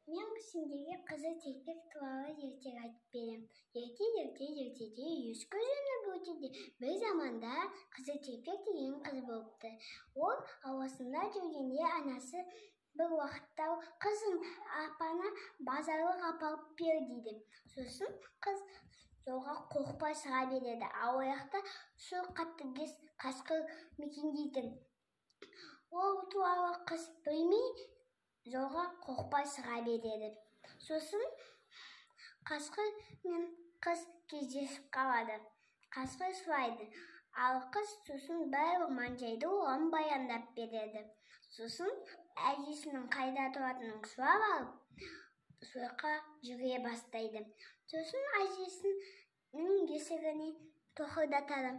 Мен сендерге қызыл телпек туралы ертегі айтып берем. Ерте ескі жүзінде өтеді. Bir заманда қызыл телпек деген қыз болыпты. Ол ауасында жүргенде анасы bir уақытта қызым апаны базарға апарып бер дейді. Сосын қыз жолға қорықпай шыға береді. Ал аяқта сол қатыгез қасқыр мекендейтін. Ол туралы қыз білмей жолға қорықпай шыға береді. Сосын қасқыр мен қыз кездесіп қалады. Қасқыр сұрайды, ал қыз сосын барлық мән-жайды оған баяндап береді. Сосын әжесінің қайда тұратынын сұрап алып, сол жаққа жүре бастайды. Сосын әжесінің есігіне тоқылдатады.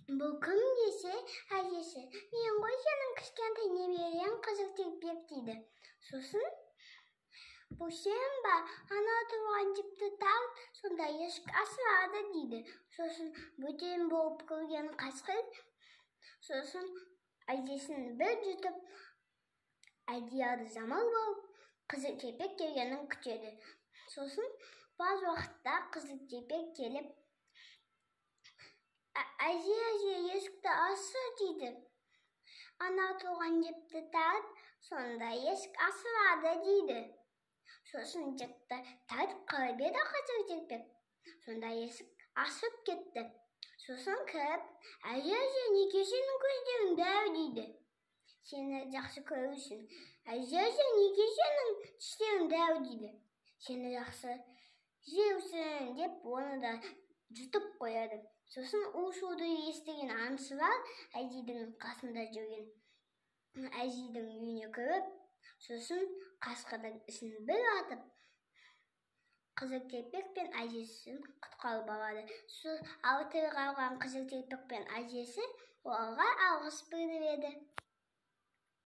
Бұл кім десе, әжесі, мен ғой сенің кішкентай немерең қызыл телпек дейді. Сосын, бұл сен ба, ана тұрған жіпті тарт, сонда ешкі асырады дейді. Сосын, бөтен болып көрген қасқыр, сосын әжесін бір жұтып, әдияды замал болып, қызыл телпек келгенін күтеді. Сосын, баз уақытта қызыл телпек келіп, әже, есікті ашшы дейді. Ана тұрған жіпті тарт, сонда есік ашылады дейді. Сосын жіпті тартып қалып еді қызыл телпек. Сонда есік ашылып кетті. Сосын кіріп, әже, неге сенің көздерің дәу дейді. Сені жақсы көру үшін. Әже, неге сенің тістерің дәу дейді. Сені жақсы жеусің деп оны да жұтып қояды. Сосын у-шуды естіген аңшылар әжейдің қасында жүрген әжейдің үйіне кіріп, сосын қасқырдың ісін бір атып, қызыл телпек пен әжесін құтқарып алады. Ал тірі қалған қызыл телпек пен әжесі оларға алғыс білдіреді.